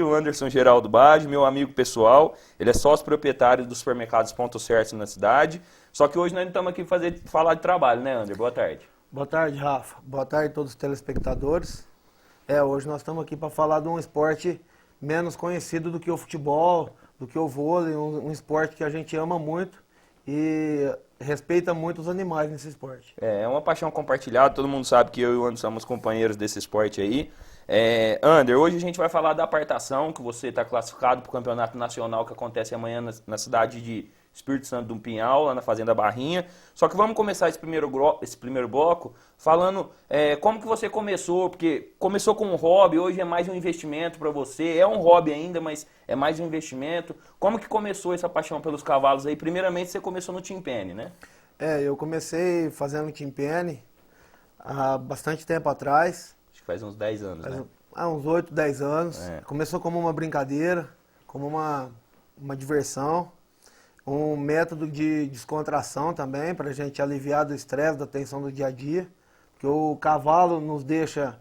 o Anderson Geraldo Baggio, meu amigo pessoal. Ele é sócio proprietário dos supermercados Ponto Certo na cidade. Só que hoje nós não estamos aqui para falar de trabalho, né, Ander? Boa tarde. Boa tarde, Rafa. Boa tarde a todos os telespectadores. Hoje nós estamos aqui para falar de um esporte menos conhecido do que o futebol, do que o vôlei, um esporte que a gente ama muito e respeita muito os animais nesse esporte. É uma paixão compartilhada, todo mundo sabe que eu e o Anderson somos companheiros desse esporte aí. Ander, hoje a gente vai falar da apartação, que você está classificado para o campeonato nacional que acontece amanhã na cidade de Espírito Santo do Pinhal, lá na Fazenda Barrinha. Só que vamos começar esse primeiro bloco falando como que você começou, porque começou com um hobby, hoje é mais um investimento para você, é um hobby ainda, mas é mais um investimento. Como que começou essa paixão pelos cavalos aí? Primeiramente você começou no Team Penny, né? Eu comecei fazendo Team Penny há bastante tempo atrás. Acho que faz uns 10 anos, né? Há uns 8, 10 anos. Começou como uma brincadeira, como uma diversão. Um método de descontração também, para a gente aliviar do estresse, da tensão do dia a dia. Porque o cavalo nos deixa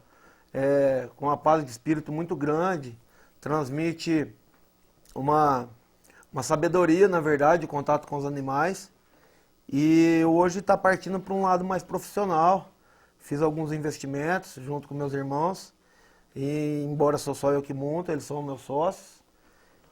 com uma paz de espírito muito grande, transmite uma sabedoria, na verdade, o contato com os animais. E hoje está partindo para um lado mais profissional. Fiz alguns investimentos junto com meus irmãos. E embora sou só eu que monto, eles são meus sócios.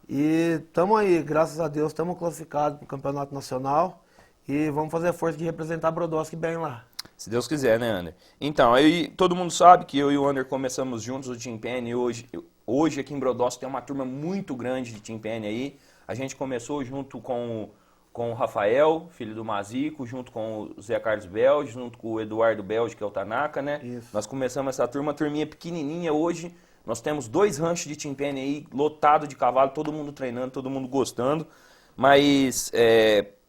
E estamos aí, graças a Deus, estamos classificados para o Campeonato Nacional e vamos fazer a força de representar a Brodowski bem lá. Se Deus quiser, né, Ander? Então, aí todo mundo sabe que eu e o Ander começamos juntos o Team Penny. Hoje aqui em Brodowski tem uma turma muito grande de Team Penny aí. A gente começou junto com o Rafael, filho do Mazico, junto com o Zé Carlos Belge, junto com o Eduardo Belge, que é o Tanaka, né? Isso. Nós começamos essa turma, turminha pequenininha hoje. Nós temos 2 ranchos de Team Penny aí, lotado de cavalo, todo mundo treinando, todo mundo gostando. Mas,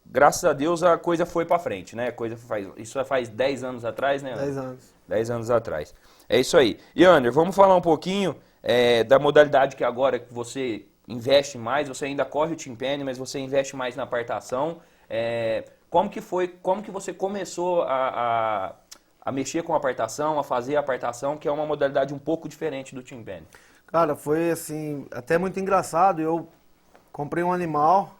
graças a Deus, a coisa foi pra frente, né? Isso faz 10 anos atrás, né, Ander? 10 anos. 10 anos atrás. É isso aí. E, Ander, vamos falar um pouquinho da modalidade que agora que você investe mais, você ainda corre o Team Penny, mas você investe mais na apartação. Como que você começou a mexer com a apartação, a fazer a apartação, que é uma modalidade um pouco diferente do Team Penny? Cara, foi assim, até muito engraçado. Eu comprei um animal,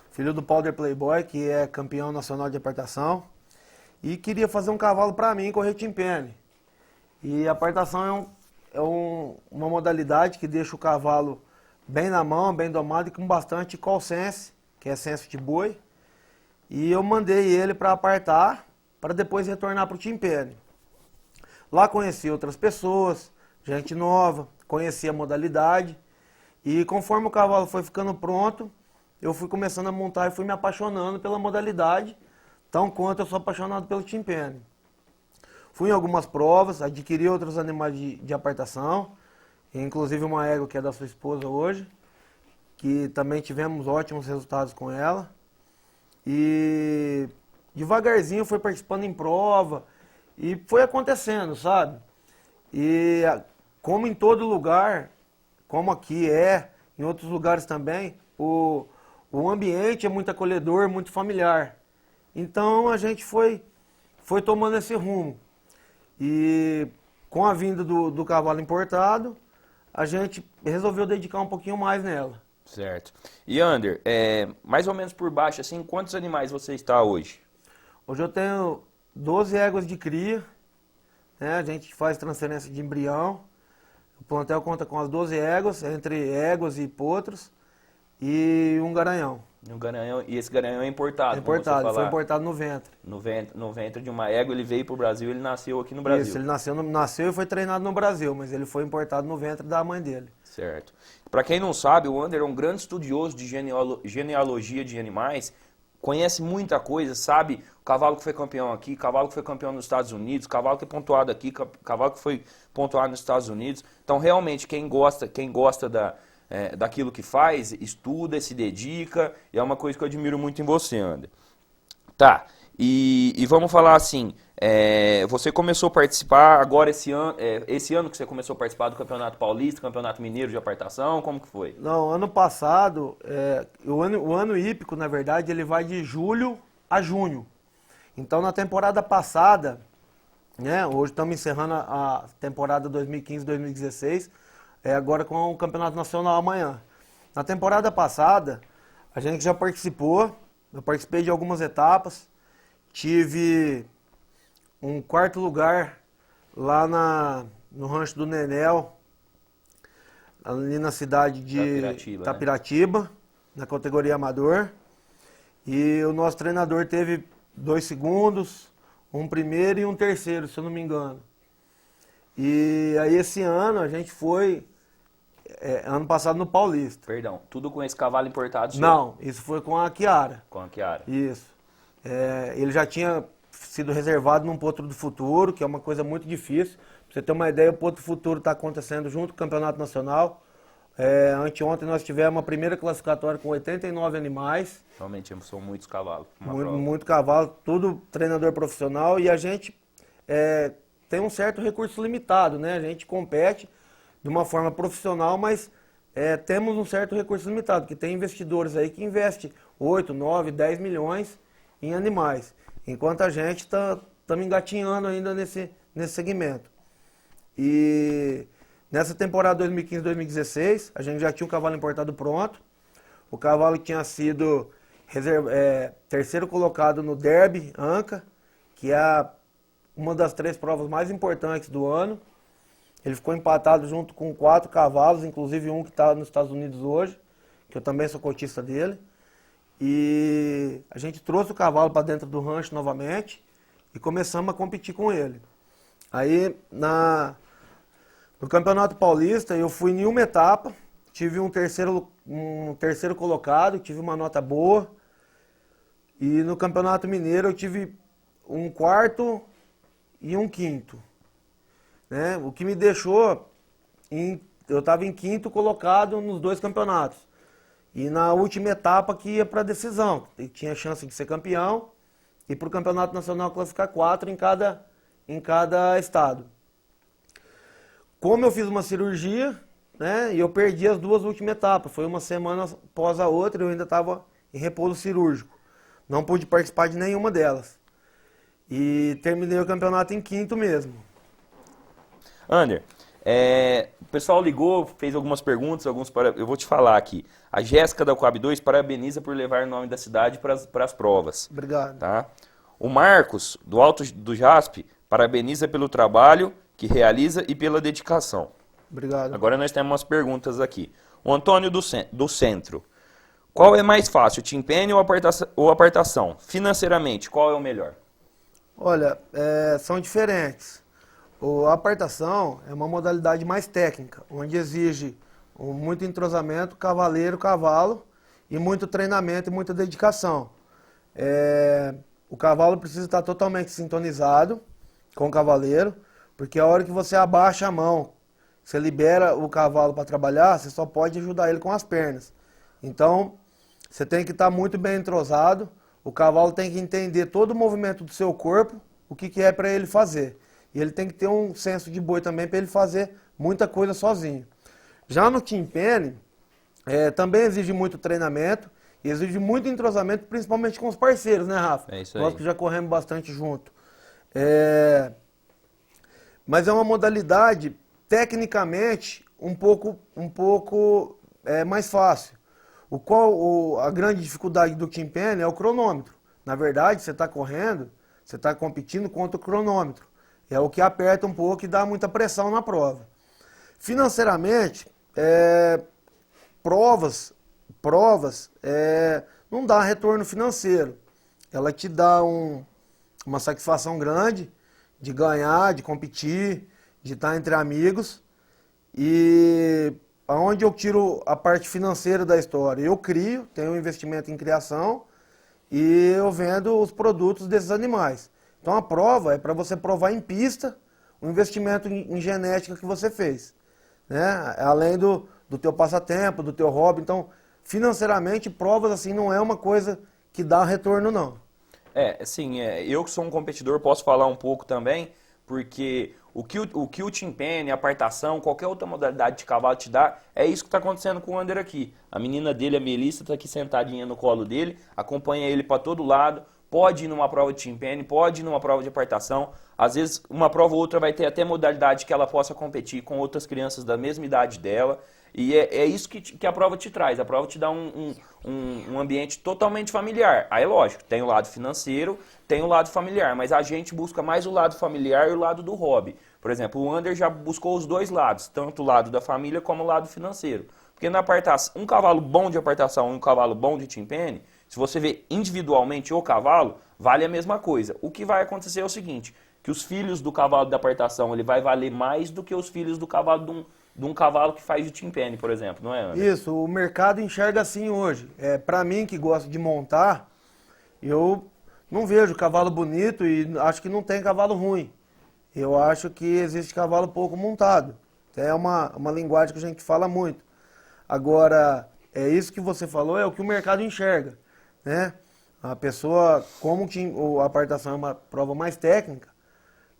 filho do Powder Playboy, que é campeão nacional de apartação, e queria fazer um cavalo para mim correr Team Penny. E a apartação uma modalidade que deixa o cavalo bem na mão, bem domado e com bastante call sense, que é senso de boi. E eu mandei ele para apartar, para depois retornar para o Team Penny. Lá conheci outras pessoas, gente nova, conheci a modalidade. E conforme o cavalo foi ficando pronto, eu fui começando a montar e fui me apaixonando pela modalidade, tão quanto eu sou apaixonado pelo Team Penny. Fui em algumas provas, adquiri outros animais de apartação, inclusive uma égua que é da sua esposa hoje, que também tivemos ótimos resultados com ela. E devagarzinho foi participando em prova e foi acontecendo, sabe? E como em todo lugar, como aqui em outros lugares também, o ambiente é muito acolhedor, muito familiar. Então a gente foi tomando esse rumo. E com a vinda do cavalo importado, a gente resolveu dedicar um pouquinho mais nela. Certo. E, Ander, mais ou menos por baixo, assim, quantos animais você está hoje? Hoje eu tenho 12 éguas de cria, né? A gente faz transferência de embrião. O plantel conta com as 12 éguas, entre éguas e potros, e um garanhão. E esse garanhão é importado? É importado, foi importado no ventre. No ventre de uma égua, ele veio para o Brasil, ele nasceu aqui no Brasil. Isso, ele nasceu e foi treinado no Brasil, mas ele foi importado no ventre da mãe dele. Certo. Para quem não sabe, o Ander é um grande estudioso de genealogia de animais, conhece muita coisa, sabe o cavalo que foi campeão aqui, cavalo que foi campeão nos Estados Unidos, cavalo que é pontuado aqui, cavalo que foi pontuado nos Estados Unidos. Então, realmente, quem gosta daquilo que faz, estuda, se dedica, e é uma coisa que eu admiro muito em você, Ander. Tá, e vamos falar assim, você começou a participar agora esse ano que você começou a participar do Campeonato Paulista, Campeonato Mineiro de Apartação, como que foi? Não, ano passado, o ano hípico, na verdade, ele vai de julho a junho. Então, na temporada passada, né, hoje estamos encerrando a temporada 2015-2016, agora com o Campeonato Nacional amanhã. Na temporada passada, a gente já participou, eu participei de algumas etapas, tive um quarto lugar lá no Rancho do Nenel, ali na cidade de Itapiratiba, né? Itapiratiba, na categoria amador. E o nosso treinador teve 2 segundos, um primeiro e um terceiro, se eu não me engano. E aí esse ano a gente foi, ano passado no Paulista. Perdão, tudo com esse cavalo importado seu? Não, isso foi com a Chiara. Com a Chiara. Isso. Ele já tinha sido reservado num Potro do Futuro, que é uma coisa muito difícil. Pra você ter uma ideia, o Potro do Futuro está acontecendo junto com o Campeonato Nacional. Anteontem nós tivemos a primeira classificatória com 89 animais. Realmente são muitos cavalos. Muito cavalo, tudo treinador profissional. E a gente tem um certo recurso limitado, né? A gente compete de uma forma profissional, mas temos um certo recurso limitado, porque tem investidores aí que investem 8, 9, 10 milhões em animais, enquanto a gente está engatinhando ainda nesse segmento. E nessa temporada 2015-2016, a gente já tinha o cavalo importado pronto, o cavalo tinha sido terceiro colocado no Derby Anca, que é uma das 3 provas mais importantes do ano. Ele ficou empatado junto com 4 cavalos, inclusive um que está nos Estados Unidos hoje, que eu também sou cotista dele. E a gente trouxe o cavalo para dentro do rancho novamente e começamos a competir com ele. Aí no Campeonato Paulista eu fui em uma etapa, tive um terceiro colocado, tive uma nota boa. E no Campeonato Mineiro eu tive um quarto e um quinto. Né? O que me deixou, eu estava em quinto colocado nos 2 campeonatos. E na última etapa que ia para a decisão, tinha chance de ser campeão e para o Campeonato Nacional classificar 4 em cada estado. Como eu fiz uma cirurgia, né, e eu perdi as 2 últimas etapas, foi uma semana após a outra, eu ainda estava em repouso cirúrgico. Não pude participar de nenhuma delas. E terminei o campeonato em quinto mesmo. Ander, o pessoal ligou, fez algumas perguntas, eu vou te falar aqui. A Jéssica da Coab 2 parabeniza por levar o nome da cidade para as provas. Obrigado. Tá? O Marcos, do Alto do Jaspe, parabeniza pelo trabalho que realiza e pela dedicação. Obrigado. Agora nós temos umas perguntas aqui. O Antônio do Centro. Qual é mais fácil, team penny ou apartação? Financeiramente, qual é o melhor? Olha, são diferentes. A apartação é uma modalidade mais técnica, onde exige muito entrosamento, cavaleiro-cavalo, e muito treinamento e muita dedicação. O cavalo precisa estar totalmente sintonizado com o cavaleiro, porque a hora que você abaixa a mão, você libera o cavalo para trabalhar, você só pode ajudar ele com as pernas. Então, você tem que estar muito bem entrosado, o cavalo tem que entender todo o movimento do seu corpo, o que é para ele fazer. E ele tem que ter um senso de boi também para ele fazer muita coisa sozinho. Já no team penny, também exige muito treinamento, e exige muito entrosamento, principalmente com os parceiros, né, Rafa? É isso aí. Nós que já corremos bastante junto. Mas é uma modalidade, tecnicamente, um pouco mais fácil. A grande dificuldade do team penny é o cronômetro. Na verdade, você está correndo, você está competindo contra o cronômetro. É o que aperta um pouco e dá muita pressão na prova. Financeiramente, provas não dá retorno financeiro. Ela te dá uma satisfação grande de ganhar, de competir, de estar entre amigos. E aonde eu tiro a parte financeira da história? Eu crio, tenho um investimento em criação e eu vendo os produtos desses animais. Então a prova é para você provar em pista o investimento em genética que você fez, né? Além do teu passatempo, do teu hobby. Então, financeiramente, provas assim não é uma coisa que dá retorno, não. Assim, eu que sou um competidor posso falar um pouco também, porque o que o team penny, a apartação, qualquer outra modalidade de cavalo te dá, é isso que está acontecendo com o Ander aqui. A menina dele, a Melissa, está aqui sentadinha no colo dele, acompanha ele para todo lado, pode ir numa prova de Chimpene, pode ir numa prova de apartação. Às vezes, uma prova ou outra vai ter até modalidade que ela possa competir com outras crianças da mesma idade dela. E é isso que a prova te traz. A prova te dá um ambiente totalmente familiar. Aí, lógico, tem o lado financeiro, tem o lado familiar, mas a gente busca mais o lado familiar e o lado do hobby. Por exemplo, o Under já buscou os dois lados, tanto o lado da família como o lado financeiro. Porque na apartação, um cavalo bom de apartação e um cavalo bom de Chimpene, se você vê individualmente o cavalo, vale a mesma coisa. O que vai acontecer é o seguinte, que os filhos do cavalo da apartação ele vai valer mais do que os filhos do cavalo de um cavalo que faz de Chimpene, por exemplo, não é, Ana? Isso, o mercado enxerga assim hoje. Para mim que gosto de montar, eu não vejo cavalo bonito e acho que não tem cavalo ruim. Eu acho que existe cavalo pouco montado. É uma linguagem que a gente fala muito. Agora, é isso que você falou, é o que o mercado enxerga, né? A pessoa, como a apartação é uma prova mais técnica,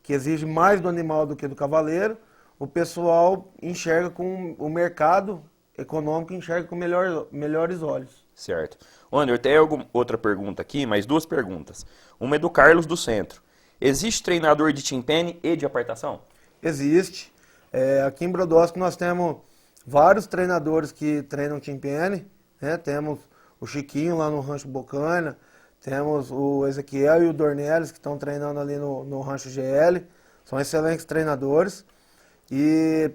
que exige mais do animal do que do cavaleiro, o pessoal enxerga com o mercado econômico, enxerga com melhores olhos. Certo. Wander, tem outra pergunta aqui, mais duas perguntas. Uma é do Carlos do Centro. Existe treinador de Chimpene e de apartação? Existe. Aqui em Brodowski nós temos vários treinadores que treinam Chimpene, né? Temos o Chiquinho lá no Rancho Bocaina, temos o Ezequiel e o Dornelles que estão treinando ali no Rancho GL. São excelentes treinadores. E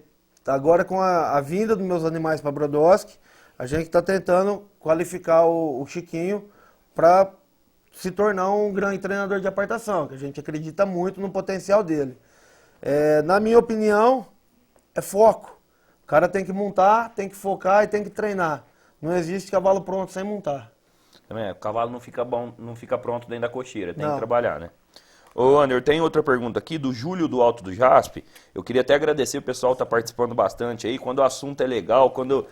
agora com a vinda dos meus animais para Brodowski, a gente está tentando qualificar o Chiquinho para se tornar um grande treinador de apartação, que a gente acredita muito no potencial dele. Na minha opinião, é foco. O cara tem que montar, tem que focar e tem que treinar. Não existe cavalo pronto sem montar. O cavalo não fica bom, não fica pronto dentro da cocheira, tem Não. que trabalhar, né? Ô, Wander, tem outra pergunta aqui do Júlio do Alto do Jaspe. Eu queria até agradecer, o pessoal está participando bastante aí. Quando o assunto é legal, quando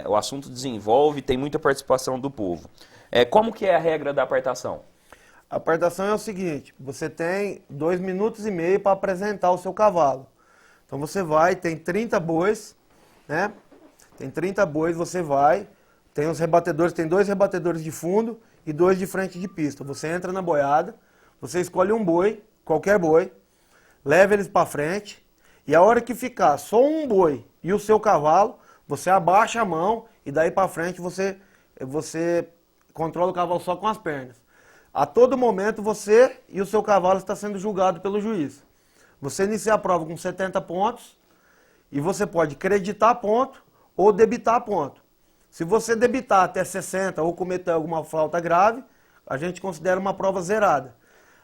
o assunto desenvolve, tem muita participação do povo. Como que é a regra da apartação? A apartação é o seguinte, você tem 2 minutos e meio para apresentar o seu cavalo. Então você vai, tem 30 bois, né? Tem 30 bois, você vai, tem os rebatedores, tem 2 rebatedores de fundo e 2 de frente de pista. Você entra na boiada, você escolhe um boi, qualquer boi, leva eles para frente e a hora que ficar só um boi e o seu cavalo, você abaixa a mão e daí para frente você controla o cavalo só com as pernas. A todo momento você e o seu cavalo está sendo julgado pelo juiz. Você inicia a prova com 70 pontos e você pode creditar ponto ou debitar ponto. Se você debitar até 60 ou cometer alguma falta grave, a gente considera uma prova zerada.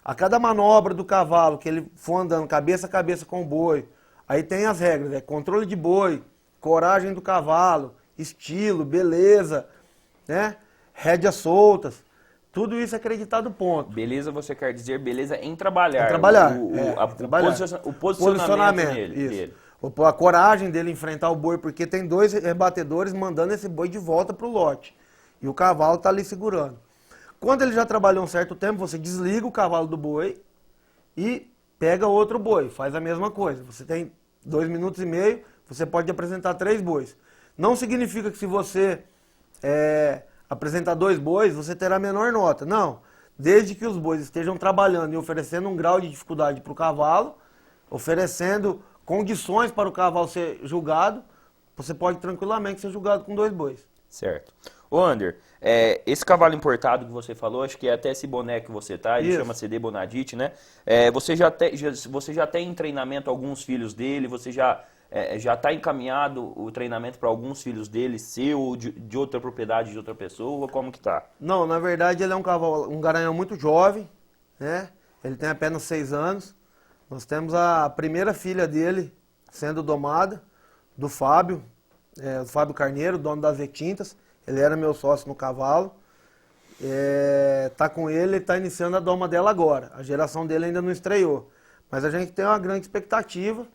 A cada manobra do cavalo que ele for andando cabeça a cabeça com o boi, aí tem as regras, controle de boi, coragem do cavalo, estilo, beleza, né? Rédeas soltas, tudo isso é acreditado ponto. Beleza, você quer dizer beleza em trabalhar. Em trabalhar, O posicionamento dele. A coragem dele enfrentar o boi, porque tem 2 rebatedores mandando esse boi de volta para o lote. E o cavalo está ali segurando. Quando ele já trabalhou um certo tempo, você desliga o cavalo do boi e pega outro boi, faz a mesma coisa. Você tem 2 minutos e meio, você pode apresentar 3 bois. Não significa que se você apresentar 2 bois, você terá menor nota. Não, desde que os bois estejam trabalhando e oferecendo um grau de dificuldade para o cavalo, oferecendo condições para o cavalo ser julgado, você pode tranquilamente ser julgado com 2 bois. Certo. Ô, Ander, esse cavalo importado que você falou, acho que é até esse boné que você tá, ele chama CD Bonadite, né? Você já tem em treinamento alguns filhos dele, você já está encaminhado o treinamento para alguns filhos dele, seu ou de outra propriedade de outra pessoa, como que tá? Não, na verdade ele é um garanhão muito jovem, né? Ele tem apenas 6 anos. Nós temos a primeira filha dele sendo domada, do Fábio Carneiro, dono das Etintas. Ele era meu sócio no cavalo. Tá com ele está iniciando a doma dela agora. A geração dele ainda não estreou. Mas a gente tem uma grande expectativa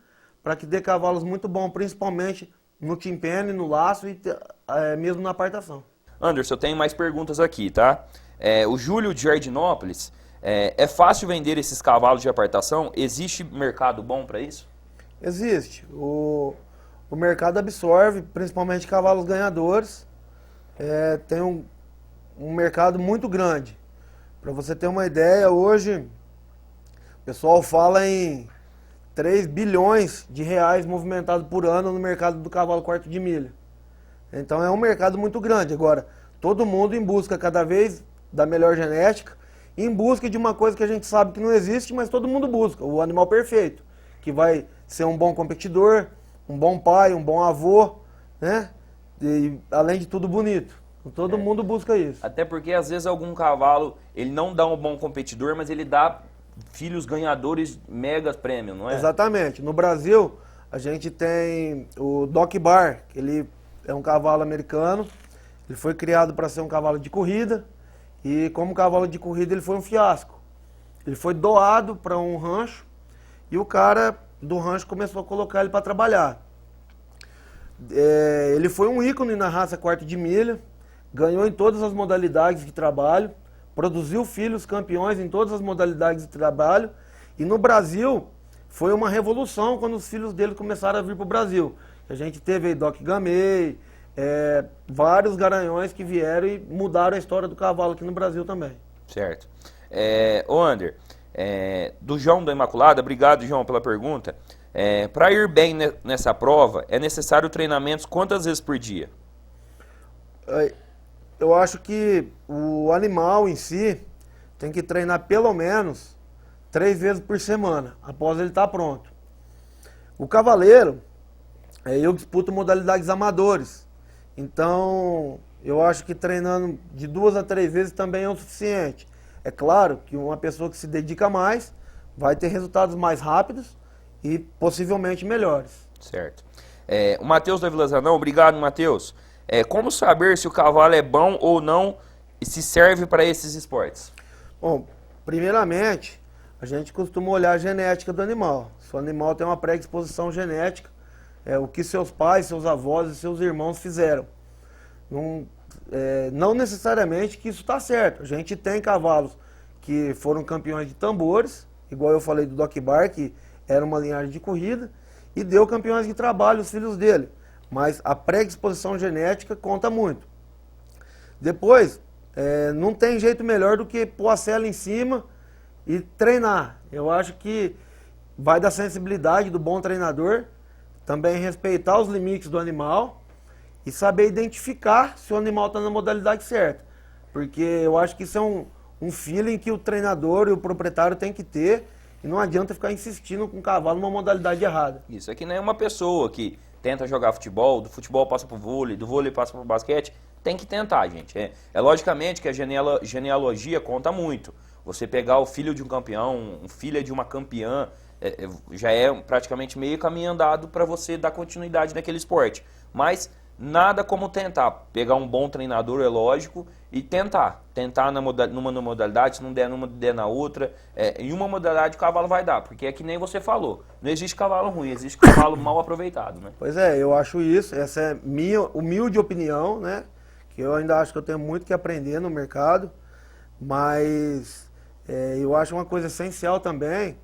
para que dê cavalos muito bons, principalmente no Chimpene, no laço e mesmo na apartação. Anderson, eu tenho mais perguntas aqui, tá? O Júlio de Jardinópolis, é fácil vender esses cavalos de apartação? Existe mercado bom para isso? Existe. O mercado absorve, principalmente cavalos ganhadores. Tem um mercado muito grande. Para você ter uma ideia, hoje o pessoal fala em 3 bilhões de reais movimentados por ano no mercado do cavalo quarto de milha. Então é um mercado muito grande. Agora, todo mundo em busca cada vez da melhor genética, em busca de uma coisa que a gente sabe que não existe, mas todo mundo busca, o animal perfeito, que vai ser um bom competidor, um bom pai, um bom avô, né? E, além de tudo, bonito. Todo mundo busca isso. Até porque às vezes algum cavalo, ele não dá um bom competidor, mas ele dá filhos ganhadores mega prêmio, não é? Exatamente. No Brasil, a gente tem o Doc Bar, que ele é um cavalo americano. Ele foi criado para ser um cavalo de corrida e como cavalo de corrida ele foi um fiasco. Ele foi doado para um rancho e o cara do rancho começou a colocar ele para trabalhar. Ele foi um ícone na raça quarto de milha, ganhou em todas as modalidades de trabalho, produziu filhos campeões em todas as modalidades de trabalho e no Brasil foi uma revolução quando os filhos dele começaram a vir para o Brasil. A gente teve aí Doc Gamay, vários garanhões que vieram e mudaram a história do cavalo aqui no Brasil também. Certo. Ô Ander, do João da Imaculada, obrigado João pela pergunta. Para ir bem nessa prova, é necessário treinamentos quantas vezes por dia? Eu acho que o animal em si tem que treinar pelo menos 3 vezes por semana, após ele estar pronto. O cavaleiro, eu disputo modalidades amadores, então eu acho que treinando de 2 a 3 vezes também é o suficiente. É claro que uma pessoa que se dedica mais vai ter resultados mais rápidos e possivelmente melhores. Certo. O Matheus da Vila Zanão, obrigado Matheus. Como saber se o cavalo é bom ou não e se serve para esses esportes? Bom, primeiramente, a gente costuma olhar a genética do animal. Se o animal tem uma predisposição genética, o que seus pais, seus avós e seus irmãos fizeram. Não necessariamente que isso está certo. A gente tem cavalos que foram campeões de tambores, igual eu falei do Doc Bar, que era uma linhagem de corrida, e deu campeões de trabalho os filhos dele. Mas a predisposição genética conta muito. Depois, não tem jeito melhor do que pôr a sela em cima e treinar. Eu acho que vai da sensibilidade do bom treinador, também respeitar os limites do animal e saber identificar se o animal está na modalidade certa. Porque eu acho que isso é um feeling que o treinador e o proprietário tem que ter e não adianta ficar insistindo com o cavalo numa modalidade errada. Isso é que nem uma pessoa que tenta jogar futebol, do futebol passa pro vôlei, do vôlei passa pro basquete, tem que tentar, gente. Logicamente que a genealogia conta muito. Você pegar o filho de um campeão, um filho de uma campeã, já é praticamente meio caminho andado para você dar continuidade naquele esporte. Mas nada como tentar. Pegar um bom treinador, é lógico, e tentar. Tentar numa modalidade, se não der numa, der na outra. Em uma modalidade o cavalo vai dar, porque é que nem você falou. Não existe cavalo ruim, existe cavalo mal aproveitado, né? Pois eu acho isso. Essa é minha humilde opinião, né? Que eu ainda acho que eu tenho muito que aprender no mercado. Mas eu acho uma coisa essencial também,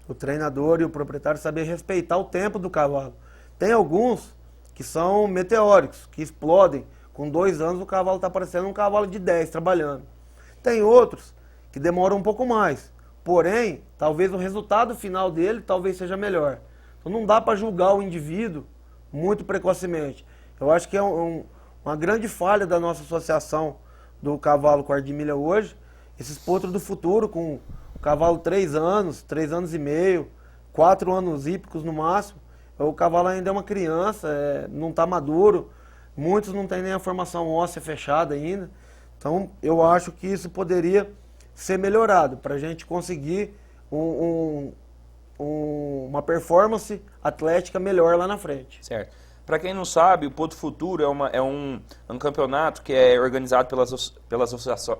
o treinador e o proprietário saber respeitar o tempo do cavalo. Tem alguns que são meteóricos, que explodem. Com 2 anos o cavalo está parecendo um cavalo de 10 trabalhando. Tem outros que demoram um pouco mais. Porém, talvez o resultado final dele talvez seja melhor. Então não dá para julgar o indivíduo muito precocemente. Eu acho que é uma grande falha da nossa associação do cavalo quarto de milha hoje. Esses potros do futuro com o cavalo 3 anos, 3 anos e meio, 4 anos hípicos no máximo. O cavalo ainda é uma criança, não está maduro, muitos não têm nem a formação óssea fechada ainda. Então eu acho que isso poderia ser melhorado para a gente conseguir uma performance atlética melhor lá na frente. Certo. Para quem não sabe, o Potro Futuro é um campeonato que é organizado pelas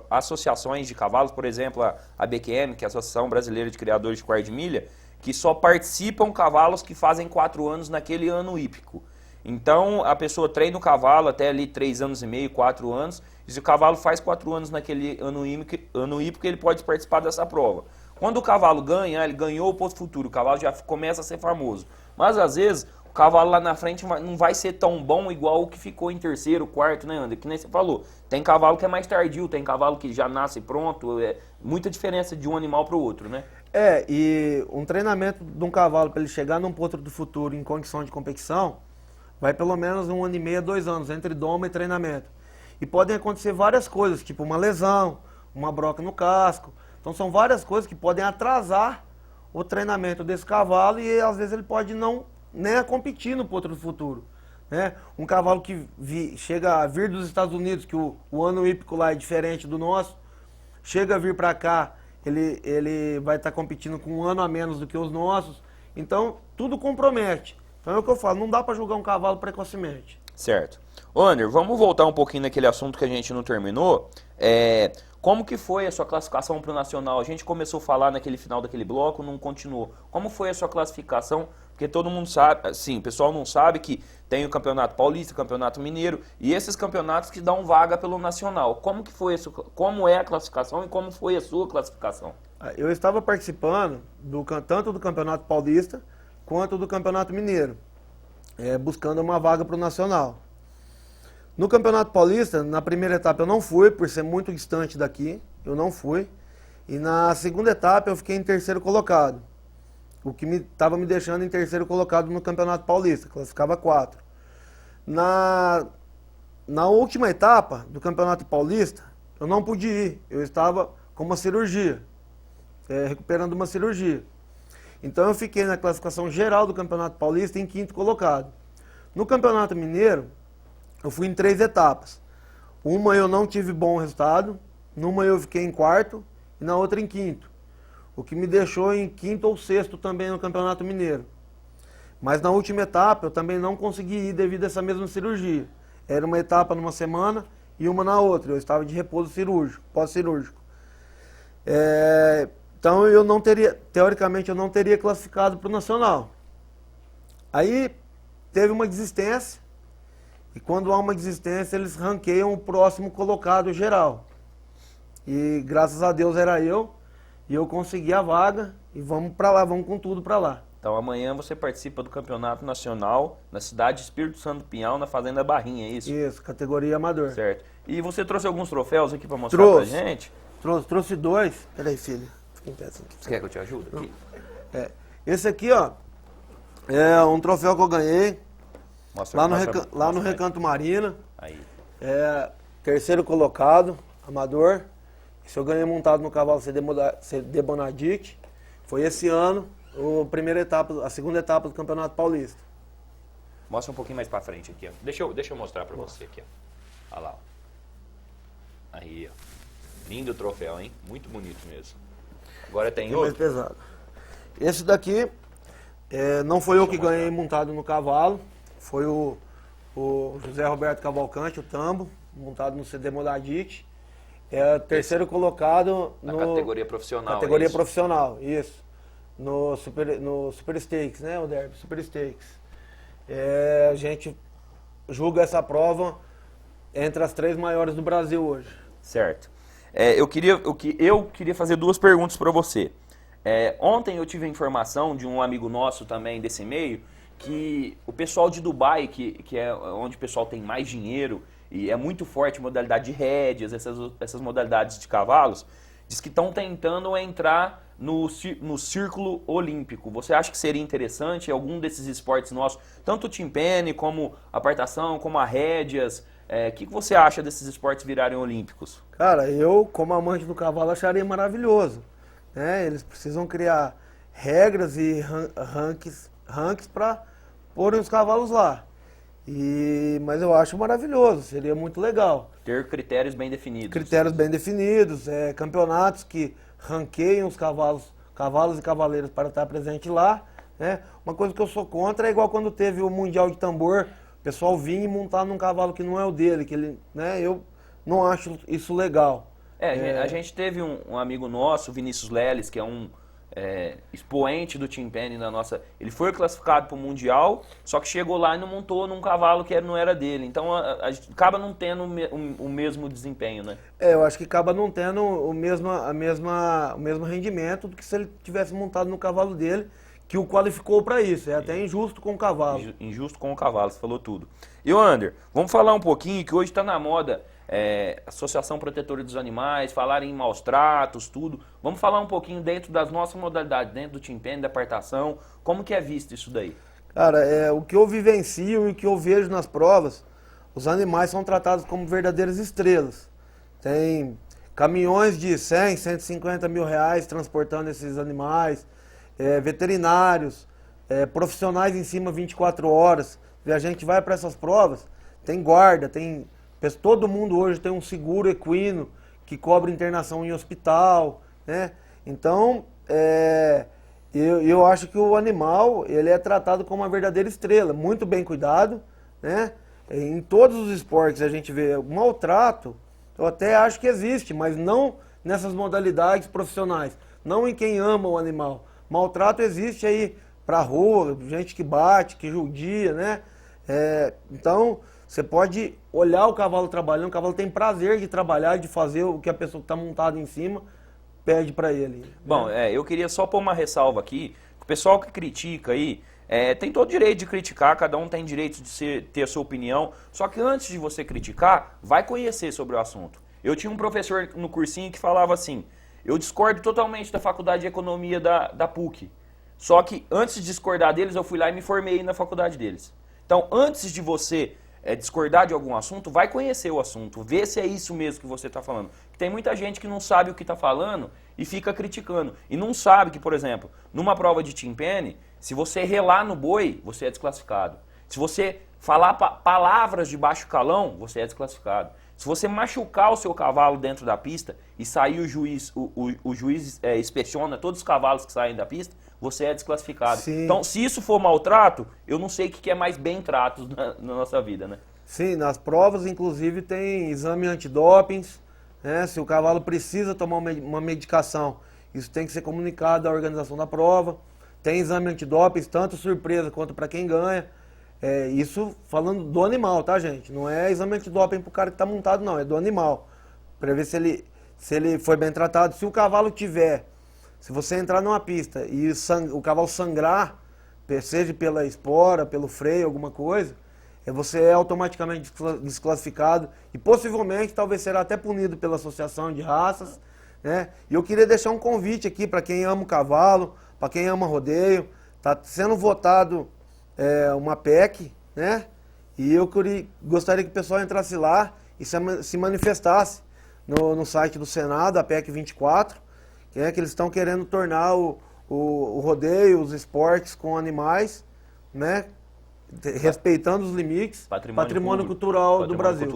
associações de cavalos, por exemplo, a BQM, que é a Associação Brasileira de Criadores de Quarto de Milha, que só participam cavalos que fazem 4 anos naquele ano hípico. Então, a pessoa treina o cavalo até ali 3 anos e meio, 4 anos, e se o cavalo faz 4 anos naquele ano hípico, ele pode participar dessa prova. Quando o cavalo ganha, ele ganhou o Potro Futuro, o cavalo já começa a ser famoso. Mas, às vezes, o cavalo lá na frente não vai ser tão bom igual o que ficou em terceiro, quarto, né, André? Que nem você falou. Tem cavalo que é mais tardio, tem cavalo que já nasce pronto. É muita diferença de um animal para o outro, né? E um treinamento de um cavalo para ele chegar num potro do futuro em condição de competição, vai pelo menos 1 ano e meio, 2 anos, entre doma e treinamento. E podem acontecer várias coisas, tipo uma lesão, uma broca no casco. Então são várias coisas que podem atrasar o treinamento desse cavalo e às vezes ele pode não nem a competir no potro do futuro. Né? Um cavalo que chega a vir dos Estados Unidos, que o ano hípico lá é diferente do nosso, chega a vir para cá, ele vai estar competindo com 1 ano a menos do que os nossos. Então tudo compromete. Então é o que eu falo, não dá para julgar um cavalo precocemente. Certo. Ô, Ander, vamos voltar um pouquinho naquele assunto que a gente não terminou. Como que foi a sua classificação para o Nacional? A gente começou a falar naquele final daquele bloco, não continuou. Como foi a sua classificação? Porque todo mundo sabe, assim, o pessoal não sabe que tem o Campeonato Paulista, o Campeonato Mineiro e esses campeonatos que dão vaga pelo Nacional. Como que foi como é a classificação e como foi a sua classificação? Eu estava participando tanto do Campeonato Paulista quanto do Campeonato Mineiro, buscando uma vaga para o Nacional. No Campeonato Paulista, na primeira etapa eu não fui, por ser muito distante daqui, eu não fui. E na segunda etapa eu fiquei em terceiro colocado, o que estava me deixando em terceiro colocado no Campeonato Paulista, classificava 4. Na última etapa do Campeonato Paulista, eu não pude ir, eu estava com uma cirurgia, recuperando uma cirurgia. Então eu fiquei na classificação geral do Campeonato Paulista em 5º colocado. No Campeonato Mineiro, eu fui em 3 etapas. Uma eu não tive bom resultado, numa eu fiquei em 4º e na outra em 5º. O que me deixou em 5º ou 6º também no Campeonato Mineiro. Mas na última etapa eu também não consegui ir devido a essa mesma cirurgia. Era uma etapa numa semana e uma na outra. Eu estava de repouso cirúrgico, pós-cirúrgico. Então eu não teria, teoricamente eu não teria classificado para o Nacional. Aí teve uma desistência. E quando há uma desistência, eles ranqueiam o próximo colocado geral. E graças a Deus era eu, e eu consegui a vaga, e vamos para lá, vamos com tudo para lá. Então amanhã você participa do Campeonato Nacional na cidade de Espírito Santo do Pinhal, na Fazenda Barrinha, é isso? Isso, categoria amador. Certo. E você trouxe alguns troféus aqui para mostrar Trouxe. pra gente? Trouxe 2. Peraí, filho. Fica em pé aqui. Você quer que eu te ajude aqui? Esse aqui, ó, é um troféu que eu ganhei. Mostra, Lá no Recanto Marina, aí. Terceiro colocado, amador. Isso eu ganhei montado no cavalo CD Bonadic. Foi esse ano, a segunda etapa do Campeonato Paulista. Mostra um pouquinho mais pra frente aqui, ó. Deixa eu mostrar pra você aqui, ó. Olha lá, ó. Aí, ó. Lindo troféu, hein? Muito bonito mesmo. Agora tem Mais outro. pesado. Esse daqui, não foi eu que ganhei montado no cavalo. Foi o José Roberto Cavalcante, o Tambo, montado no CD Modadic. Terceiro colocado na categoria profissional. Categoria profissional, isso. No Super Stakes, né, o Derby? Super Stakes. A gente julga essa prova entre as 3 maiores do Brasil hoje. Certo. Eu queria fazer 2 perguntas para você. Ontem eu tive a informação de um amigo nosso também desse meio, que o pessoal de Dubai, que é onde o pessoal tem mais dinheiro e é muito forte modalidade de rédeas, essas modalidades de cavalos, diz que estão tentando entrar no círculo olímpico. Você acha que seria interessante algum desses esportes nossos, tanto o timpani como a apartação, como a rédeas? O que você acha desses esportes virarem olímpicos? Cara, eu, como amante do cavalo, acharia maravilhoso. Né? Eles precisam criar regras e rankings para pôr os cavalos lá. Mas eu acho maravilhoso, seria muito legal. Ter critérios bem definidos. Critérios bem definidos, campeonatos que ranqueiam os cavalos e cavaleiros para estar presente lá. Né? Uma coisa que eu sou contra é igual quando teve o Mundial de Tambor, o pessoal vinha e montar num cavalo que não é o dele, eu não acho isso legal. A gente teve um amigo nosso, Vinícius Leles, que é um expoente do timpani na nossa... Ele foi classificado para o Mundial, só que chegou lá e não montou num cavalo que não era dele. Então acaba não tendo o mesmo desempenho, né? Eu acho que acaba não tendo o mesmo rendimento do que se ele tivesse montado no cavalo dele, que o qualificou para isso. É até injusto com o cavalo. Injusto com o cavalo, você falou tudo. E o Ander, vamos falar um pouquinho, que hoje está na moda, Associação Protetora dos Animais, falar em maus tratos, tudo. Vamos falar um pouquinho dentro das nossas modalidades, dentro do Team Penny, da apartação, como que é visto isso daí? Cara, o que eu vivencio e o que eu vejo nas provas, os animais são tratados como verdadeiras estrelas. Tem caminhões de 100, 150 mil reais transportando esses animais, veterinários, profissionais em cima 24 horas. E a gente vai para essas provas, tem guarda, todo mundo hoje tem um seguro equino que cobre internação em hospital, né? Então, eu acho que o animal, ele é tratado como uma verdadeira estrela, muito bem cuidado, né? Em todos os esportes a gente vê o maltrato, eu até acho que existe, mas não nessas modalidades profissionais, não em quem ama o animal. Maltrato existe aí pra rua, gente que bate, que judia, né? Então, você pode olhar o cavalo trabalhando, o cavalo tem prazer de trabalhar, de fazer o que a pessoa que está montada em cima pede para ele. Bom, eu queria só pôr uma ressalva aqui, o pessoal que critica aí, tem todo o direito de criticar, cada um tem direito de ter a sua opinião, só que antes de você criticar, vai conhecer sobre o assunto. Eu tinha um professor no cursinho que falava assim, eu discordo totalmente da Faculdade de Economia da PUC, só que antes de discordar deles, eu fui lá e me formei na faculdade deles. Então, antes de você discordar de algum assunto, vai conhecer o assunto, ver se é isso mesmo que você está falando. Tem muita gente que não sabe o que está falando e fica criticando. E não sabe que, por exemplo, numa prova de Team Penny, se você relar no boi, você é desclassificado. Se você falar palavras de baixo calão, você é desclassificado. Se você machucar o seu cavalo dentro da pista e sair o juiz inspeciona todos os cavalos que saem da pista, você é desclassificado. Sim. Então, se isso for maltrato, eu não sei o que é mais bem trato na nossa vida, né? Sim, nas provas, inclusive, tem exame antidopings, né? Se o cavalo precisa tomar uma medicação, isso tem que ser comunicado à organização da prova. Tem exame antidopings, tanto surpresa quanto para quem ganha. Isso falando do animal, tá, gente? Não é exame antidoping pro cara que tá montado, não. É do animal. Para ver se ele foi bem tratado. Se o cavalo tiver, se você entrar numa pista e o cavalo sangrar, seja pela espora, pelo freio, alguma coisa, você é automaticamente desclassificado e possivelmente talvez será até punido pela associação de raças, né? E eu queria deixar um convite aqui para quem ama o cavalo, para quem ama rodeio. Tá sendo votado uma PEC, né? E eu gostaria que o pessoal entrasse lá e se manifestasse no site do Senado, a PEC 24, que eles estão querendo tornar o rodeio, os esportes com animais, né? Respeitando os limites, patrimônio cultural do Brasil.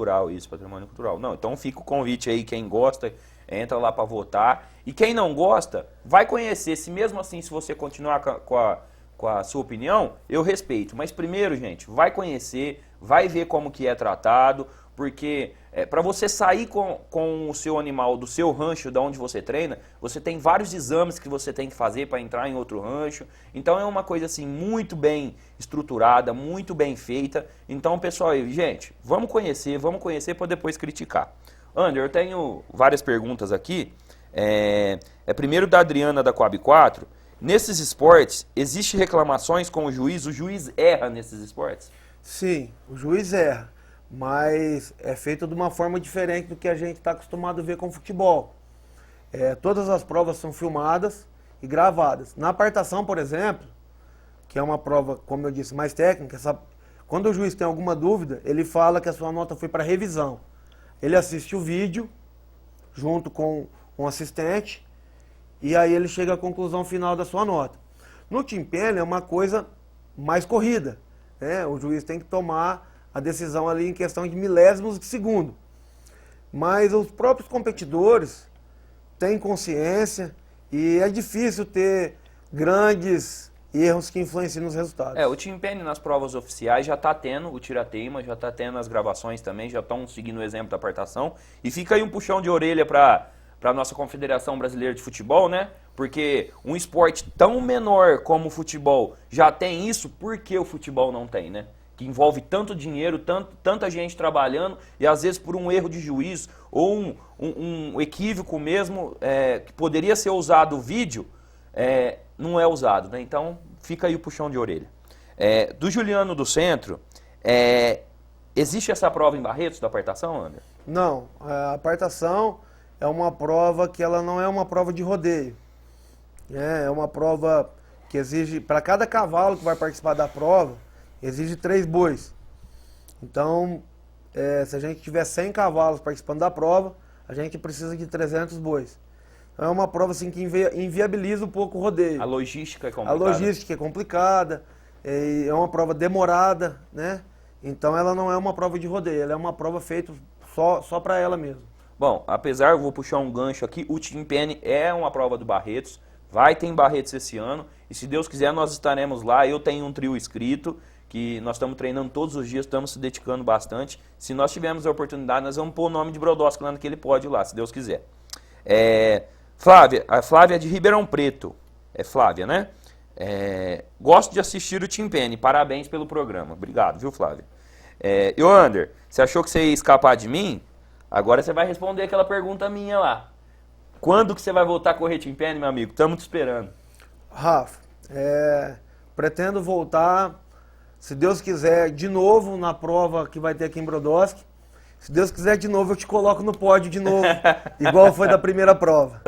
Patrimônio cultural. Não, então fica o convite aí, quem gosta, entra lá para votar. E quem não gosta, vai conhecer. Se mesmo assim, se você continuar com a sua opinião, eu respeito. Mas primeiro, gente, vai conhecer, vai ver como que é tratado, porque para você sair com o seu animal do seu rancho, da onde você treina, você tem vários exames que você tem que fazer para entrar em outro rancho. Então é uma coisa assim muito bem estruturada, muito bem feita. Então, pessoal, gente, vamos conhecer para depois criticar. Ander, eu tenho várias perguntas aqui. Primeiro da Adriana da Coab 4. Nesses esportes, existe reclamações com o juiz erra nesses esportes? Sim, o juiz erra, mas é feito de uma forma diferente do que a gente está acostumado a ver com o futebol. Todas as provas são filmadas e gravadas. Na apartação, por exemplo, que é uma prova, como eu disse, mais técnica, quando o juiz tem alguma dúvida, ele fala que a sua nota foi para revisão. Ele assiste o vídeo junto com um assistente e aí ele chega à conclusão final da sua nota. No Team Penny é uma coisa mais corrida, né? O juiz tem que tomar a decisão ali em questão de milésimos de segundo. Mas os próprios competidores têm consciência e é difícil ter grandes erros que influenciam nos resultados. O Team Penny nas provas oficiais já está tendo o tira-teima, já está tendo as gravações também, já estão seguindo o exemplo da apartação. E fica aí um puxão de orelha para a nossa Confederação Brasileira de Futebol, né? Porque um esporte tão menor como o futebol já tem isso, por que o futebol não tem, né? Que envolve tanto dinheiro, tanta gente trabalhando, e às vezes por um erro de juiz ou um equívoco mesmo, que poderia ser usado o vídeo, não é usado, né? Então fica aí o puxão de orelha. Do Juliano do Centro, existe essa prova em Barretos da apartação, Ander? Não, a apartação é uma prova que ela não é uma prova de rodeio. É uma prova que exige, para cada cavalo que vai participar da prova, exige 3 bois. Então, se a gente tiver 100 cavalos participando da prova, a gente precisa de 300 bois. Então, é uma prova assim, que inviabiliza um pouco o rodeio. A logística é complicada. A logística é complicada, é uma prova demorada, né? Então ela não é uma prova de rodeio, ela é uma prova feita só para ela mesmo. Bom, apesar, eu vou puxar um gancho aqui, o Team Penny é uma prova do Barretos, vai ter em Barretos esse ano, e se Deus quiser nós estaremos lá. Eu tenho um trio inscrito, que nós estamos treinando todos os dias, estamos se dedicando bastante. Se nós tivermos a oportunidade, nós vamos pôr o nome de Brodowski lá naquele pódio lá, se Deus quiser. Flávia, a Flávia é de Ribeirão Preto, é Flávia, né? Gosto de assistir o Team Penny, parabéns pelo programa. Obrigado, viu, Flávia? E o Ander, você achou que você ia escapar de mim? Agora você vai responder aquela pergunta minha lá. Quando que você vai voltar a correr Team Penny, meu amigo? Estamos te esperando. Rafa, pretendo voltar, se Deus quiser, de novo na prova que vai ter aqui em Brodowski. Se Deus quiser de novo, eu te coloco no pódio de novo, igual foi da primeira prova.